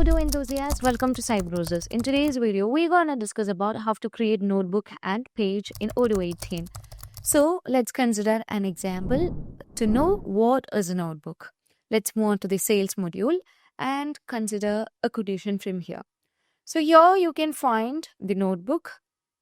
Odoo enthusiasts, welcome to Cybrosys. In today's video, we're gonna discuss about how to create notebook and page in Odoo 18. So let's consider an example to know what is a notebook. Let's move on to the sales module and consider a quotation from here. So here you can find the notebook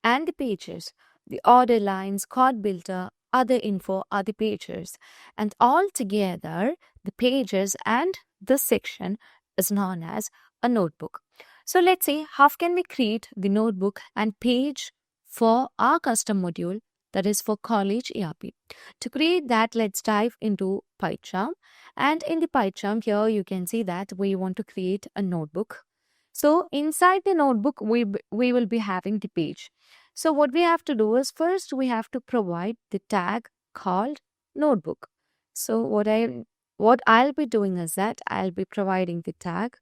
and the pages. The order lines, card builder, other info are the pages, and all together the pages and this section is known as a notebook. So let's see how can we create the notebook and page for our custom module, that is for college ERP. To create that, let's dive into PyCharm, and in the PyCharm here you can see that we want to create a notebook. So inside the notebook we will be having the page. So what we have to do is first we have to provide the tag called notebook. So what I'll be doing is that I'll be providing the tag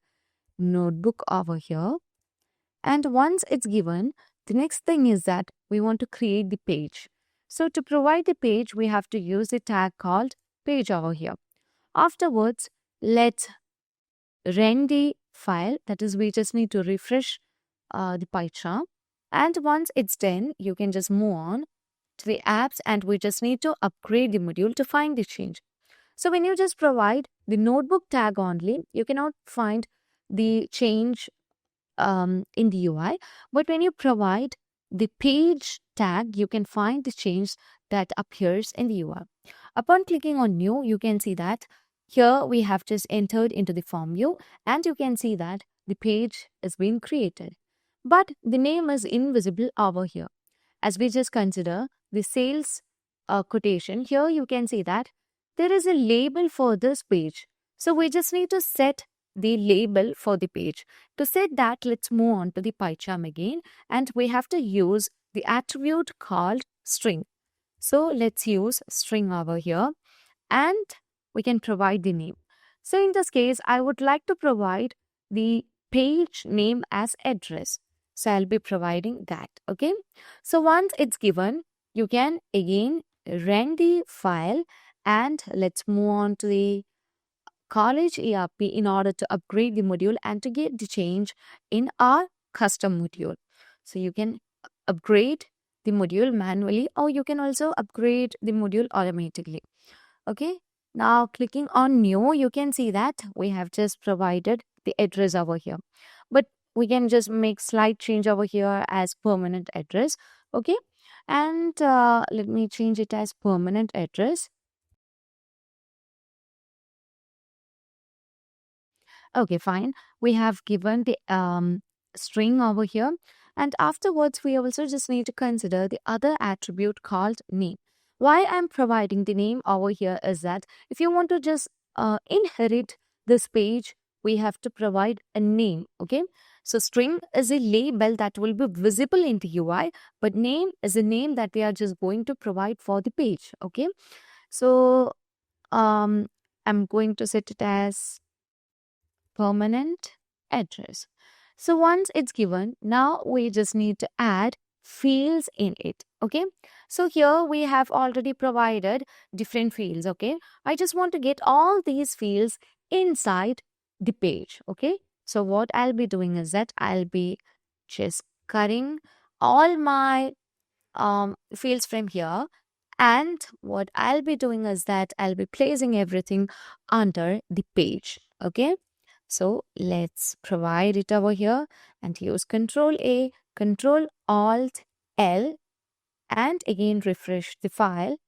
notebook over here, and once it's given, the next thing is that we want to create the page. So to provide the page we have to use the tag called page over here. Afterwards, let's run the file, that is we just need to refresh the PyCharm, and once it's done you can just move on to the apps, and we just need to upgrade the module to find the change. So when you just provide the notebook tag only, you cannot find the change in the UI, but when you provide the page tag you can find the change that appears in the UI. Upon clicking on new, you can see that here we have just entered into the form view, and you can see that the page is being created, but the name is invisible over here. As we just consider the sales quotation, here you can see that there is a label for this page. So we just need to set the label for the page. To set that, let's move on to the PyCharm again, and we have to use the attribute called string. So let's use string over here, and we can provide the name. So in this case, I would like to provide the page name as address. So I'll be providing that. Okay. So once it's given, you can again run the file, and let's move on to the college ERP in order to upgrade the module and to get the change in our custom module. So you can upgrade the module manually, or you can also upgrade the module automatically. Okay. Now clicking on new, you can see that we have just provided the address over here, but we can just make slight change over here as permanent address. Okay. And let me change it as permanent address. Okay, fine. We have given the string over here, and afterwards we also just need to consider the other attribute called name. Why I'm providing the name over here is that if you want to just inherit this page, we have to provide a name. Okay, so string is a label that will be visible in the UI, but name is a name that we are just going to provide for the page. Okay, so I'm going to set it as permanent address. So once it's given, now we just need to add fields in it. Okay, so here we have already provided different fields. Okay, I just want to get all these fields inside the page. Okay, so what I'll be doing is that I'll be just cutting all my fields from here, and what I'll be doing is that I'll be placing everything under the page. Okay, so let's provide it over here and use Control A, Control Alt L, and again refresh the file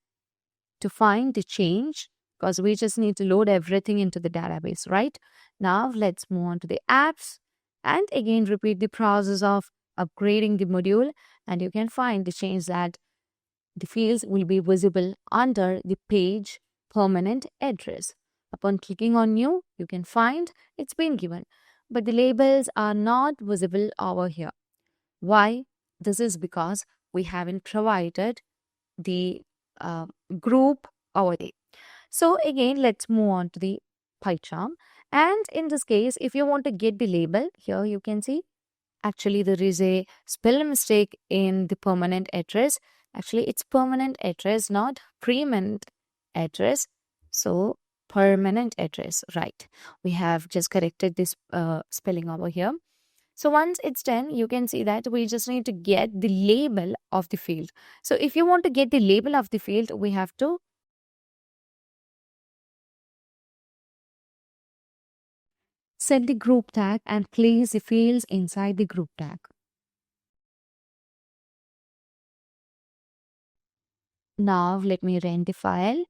to find the change, because we just need to load everything into the database, right? Now let's move on to the apps and again repeat the process of upgrading the module, and you can find the change that the fields will be visible under the page permanent address. Upon clicking on new, you can find it's been given, but the labels are not visible over here. Why? This is because we haven't provided the group over there. So again, let's move on to the PyCharm. And in this case, if you want to get the label, here you can see actually there is a spell mistake in the permanent address. Actually, it's permanent address, not permanent address. So permanent address, right? We have just corrected this spelling over here. So once it's done, you can see that we just need to get the label of the field. So if you want to get the label of the field, we have to set the group tag and place the fields inside the group tag. Now let me run the file.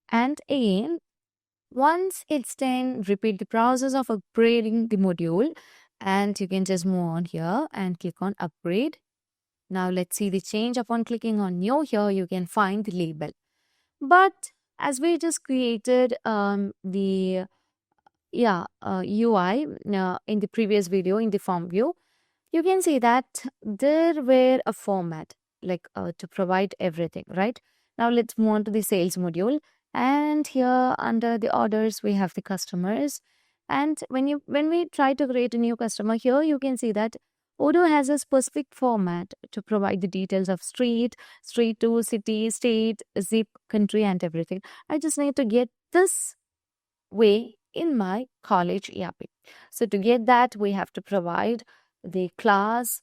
And again, once it's done, repeat the process of upgrading the module. And you can just move on here and click on upgrade. Now let's see the change. Upon clicking on new here, you can find the label. But as we just created the UI in the previous video in the form view, you can see that there were a format like to provide everything, right? Now let's move on to the sales module, and here under the orders we have the customers. And when we try to create a new customer, here you can see that Odoo has a specific format to provide the details of street to city, state, zip, country, and everything. I just need to get this way in my college ERP. So to get that, we have to provide the class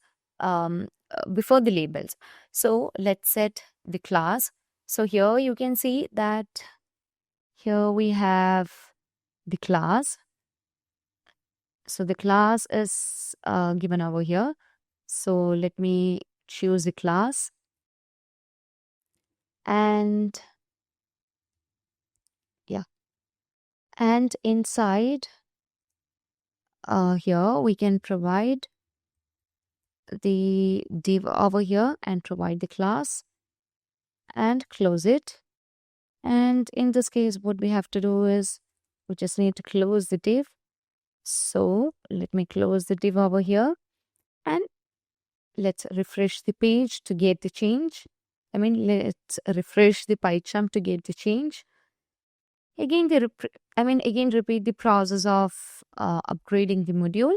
before the labels. So let's set the class. So here you can see that here we have the class. So the class is given over here. So let me choose the class. And yeah. And inside here we can provide the div over here and provide the class and close it. And in this case, what we have to do is we just need to close the div. So let me close the div over here and let's refresh the page to get the change. Let's refresh the PyCharm to get the change. Again, again repeat the process of upgrading the module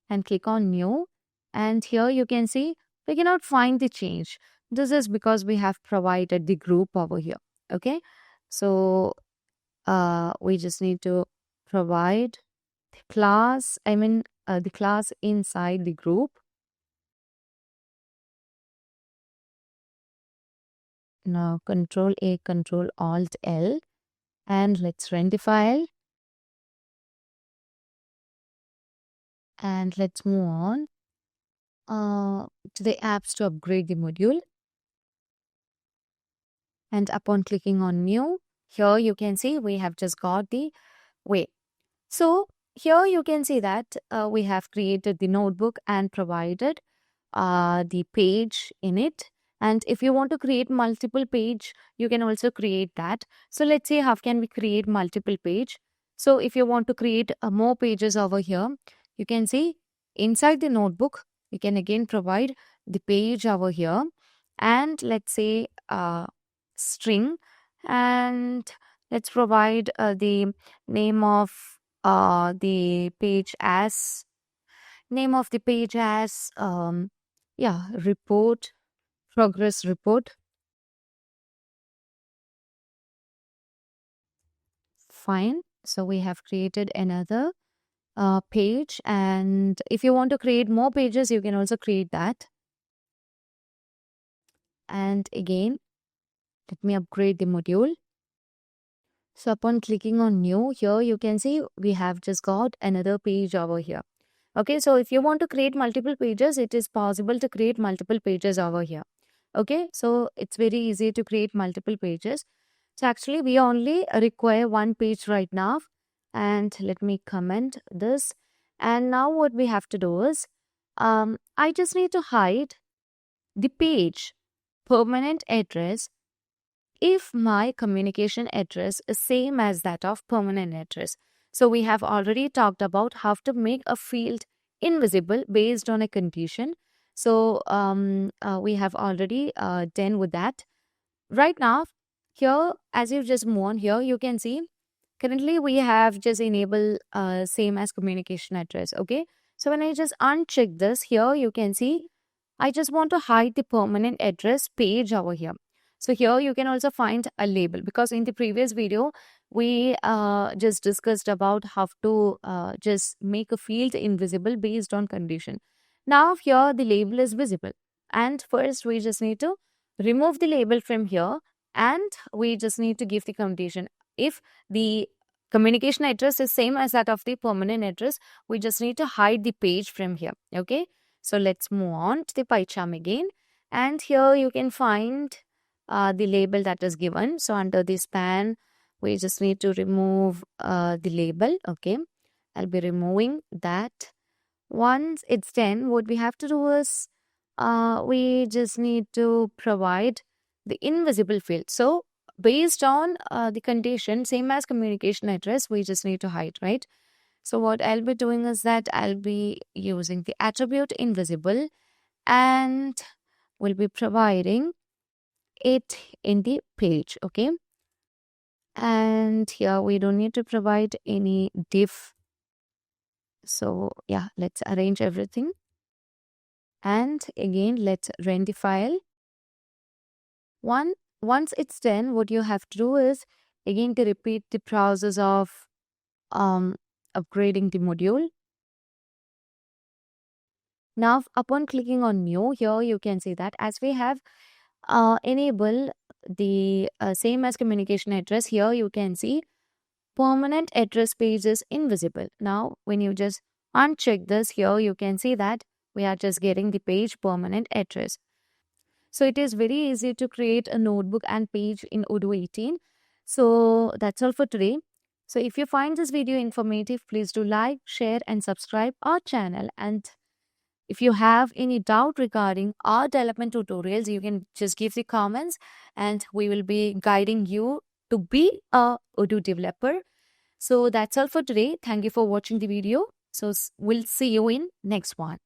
and click on new. And here you can see we cannot find the change. This is because we have provided the group over here. Okay, so we just need to provide the class, the class inside the group. Now Control A, Control Alt L, and let's run the file. And let's move on to the apps to upgrade the module. And upon clicking on new, here you can see we have just got the way. So here you can see that we have created the notebook and provided the page in it. And if you want to create multiple page, you can also create that. So let's say how can we create multiple page. So if you want to create more pages over here, you can see inside the notebook, you can again provide the page over here. And let's say string, and let's provide the name of the page as report, progress report. Fine. So we have created another page, and if you want to create more pages, you can also create that. And again, let me upgrade the module. So upon clicking on new, here you can see we have just got another page over here. Okay, so if you want to create multiple pages, it is possible to create multiple pages over here. Okay, so it's very easy to create multiple pages. So actually we only require one page right now. And let me comment this. And now what we have to do is, I just need to hide the page permanent address if my communication address is same as that of permanent address. So we have already talked about how to make a field invisible based on a condition. So we have already done with that. Right now, here, as you just move on here, you can see currently we have just enabled same as communication address. Okay. So when I just uncheck this here, you can see I just want to hide the permanent address page over here. So here you can also find a label, because in the previous video we just discussed about how to just make a field invisible based on condition. Now here the label is visible, and first we just need to remove the label from here, and we just need to give the condition. If the communication address is same as that of the permanent address, we just need to hide the page from here. Okay, so let's move on to the PyCharm again, and here you can find the label that is given. So under the span, we just need to remove the label. Okay, I'll be removing that. Once it's done, what we have to do is we just need to provide the invisible field. So based on the condition, same as communication address, we just need to hide, right? So what I'll be doing is that I'll be using the attribute invisible, and we'll be providing it in the page. Okay, and here we don't need to provide any div. So yeah, let's arrange everything, and again let's run the file. Once it's done, what you have to do is again to repeat the process of upgrading the module. Now upon clicking on new, here you can see that as we have enable the same as communication address, here you can see permanent address page is invisible. Now when you just uncheck this, here you can see that we are just getting the page permanent address. So it is very easy to create a notebook and page in Odoo 18. So that's all for today. So if you find this video informative, please do like, share and subscribe our channel. And if you have any doubt regarding our development tutorials, you can just give the comments and we will be guiding you to be a Odoo developer. So that's all for today. Thank you for watching the video. So we'll see you in next one.